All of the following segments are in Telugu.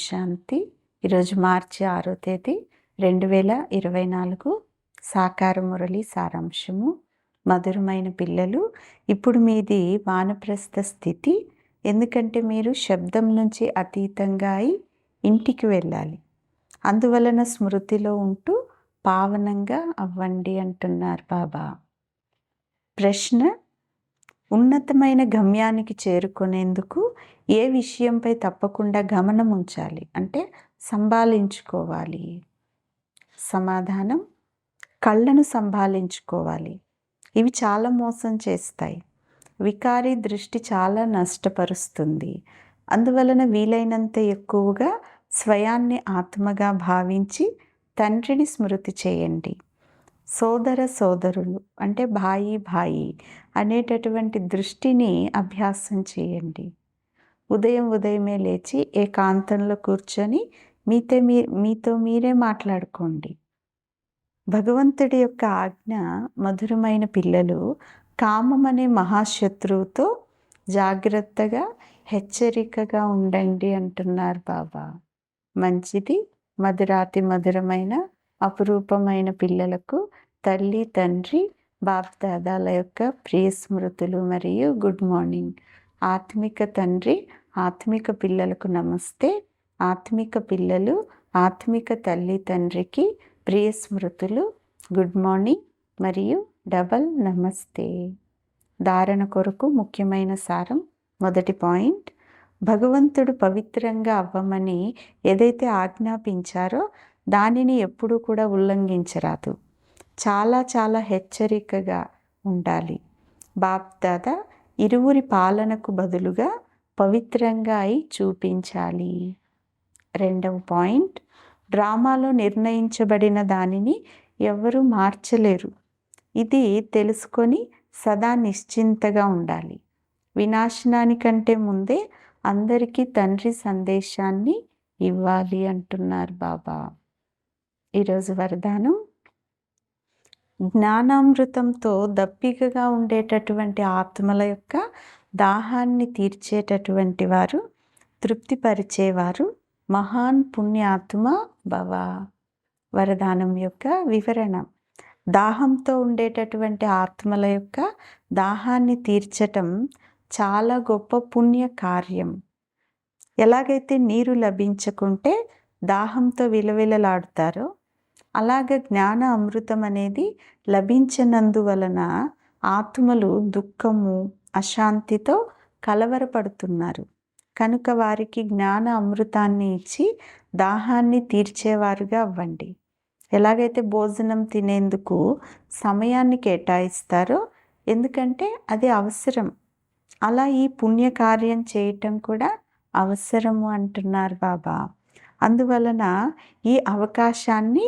శాంతి. ఈరోజు మార్చి 6వ తేదీ 2024. సాకార మురళి సారాంశము. మధురమైన పిల్లలు, ఇప్పుడు మీది వానప్రస్థ స్థితి. ఎందుకంటే మీరు శబ్దం నుంచి అతీతంగా అయి ఇంటికి వెళ్ళాలి. అందువలన స్మృతిలో ఉంటూ పావనంగా అవ్వండి అంటున్నారు బాబా. ప్రశ్న: ఉన్నతమైన గమ్యానికి చేరుకునేందుకు ఏ విషయంపై తప్పకుండా గమనం ఉంచాలి, అంటే సంభాళించుకోవాలి? సమాధానం: కళ్ళను సంభాళించుకోవాలి. ఇవి చాలా మోసం చేస్తాయి. వికారి దృష్టి చాలా నష్టపరుస్తుంది. అందువలన వీలైనంత ఎక్కువగా స్వయాన్ని ఆత్మగా భావించి తండ్రిని స్మృతి చేయండి. సోదర సోదరులు అంటే భాయి భాయి అనేటటువంటి దృష్టిని అభ్యాసం చేయండి. ఉదయమే లేచి ఏకాంతంలో కూర్చొని మీతో మీరే మాట్లాడుకోండి. భగవంతుడి యొక్క ఆజ్ఞ: మధురమైన పిల్లలు, కామం అనే మహాశత్రువుతో జాగ్రత్తగా హెచ్చరికగా ఉండండి అంటున్నారు బాబా. మంచిది. మధురాతి మధురమైన అపురూపమైన పిల్లలకు తల్లి తండ్రి బాప్దాదాల యొక్క ప్రియ స్మృతులు మరియు గుడ్ మార్నింగ్. ఆత్మిక తండ్రి ఆత్మిక పిల్లలకు నమస్తే. ఆత్మిక పిల్లలు ఆత్మిక తల్లి తండ్రికి ప్రియ స్మృతులు, గుడ్ మార్నింగ్ మరియు డబల్ నమస్తే. ధారణ కొరకు ముఖ్యమైన సారం. మొదటి పాయింట్: భగవంతుడు పవిత్రంగా అవ్వమని ఏదైతే ఆజ్ఞాపించారో దానిని ఎప్పుడూ కూడా ఉల్లంఘించరాదు. చాలా చాలా హెచ్చరికగా ఉండాలి. బాప్దాదా ఇరువురి పాలనకు బదులుగా పవిత్రంగా అయి చూపించాలి. రెండవ పాయింట్: డ్రామాలో నిర్ణయించబడిన దానిని ఎవరూ మార్చలేరు. ఇది తెలుసుకొని సదా నిశ్చింతగా ఉండాలి. వినాశనానికంటే ముందే అందరికీ తండ్రి సందేశాన్ని ఇవ్వాలి అంటున్నారు బాబా. ఈరోజు వరదానం: జ్ఞానామృతంతో దప్పికగా ఉండేటటువంటి ఆత్మల యొక్క దాహాన్ని తీర్చేటటువంటి వారు, తృప్తిపరిచేవారు మహాన్ పుణ్యాత్మ భవ. వరదానం యొక్క వివరణ: దాహంతో ఉండేటటువంటి ఆత్మల యొక్క దాహాన్ని తీర్చటం చాలా గొప్ప పుణ్య కార్యం. ఎలాగైతే నీరు లభించకుంటే దాహంతో విలవిలలాడుతారో, అలాగ జ్ఞాన అమృతం అనేది లభించనందువలన ఆత్మలు దుఃఖము అశాంతితో కలవరపడుతున్నారు. కనుక వారికి జ్ఞాన అమృతాన్ని ఇచ్చి దాహాన్ని తీర్చేవారుగా అవ్వండి. ఎలాగైతే భోజనం తినేందుకు సమయాన్ని కేటాయిస్తారో, ఎందుకంటే అది అవసరం, అలా ఈ పుణ్యకార్యం చేయటం కూడా అవసరము అంటున్నారు బాబా. అందువలన ఈ అవకాశాన్ని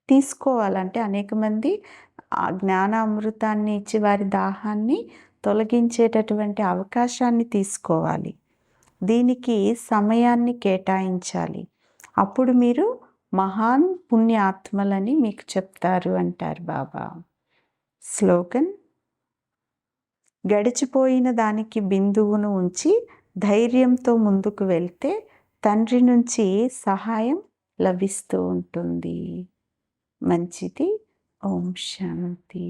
తీసుకోవాలంటే అనేక మంది ఆ జ్ఞాన అమృతాన్ని ఇచ్చి వారి దాహాన్ని తొలగించేటటువంటి అవకాశాన్ని తీసుకోవాలి. దీనికి సమయాన్ని కేటాయించాలి. అప్పుడు మీరు మహాన్ పుణ్యాత్మలని మీకు చెప్తారు అంటారు బాబా. స్లోగన్: గడిచిపోయిన దానికి బిందువును ఉంచి ధైర్యంతో ముందుకు వెళ్తే తండ్రి నుంచి సహాయం లభిస్తూ ఉంటుంది. మంచిది. ఓం శాంతి.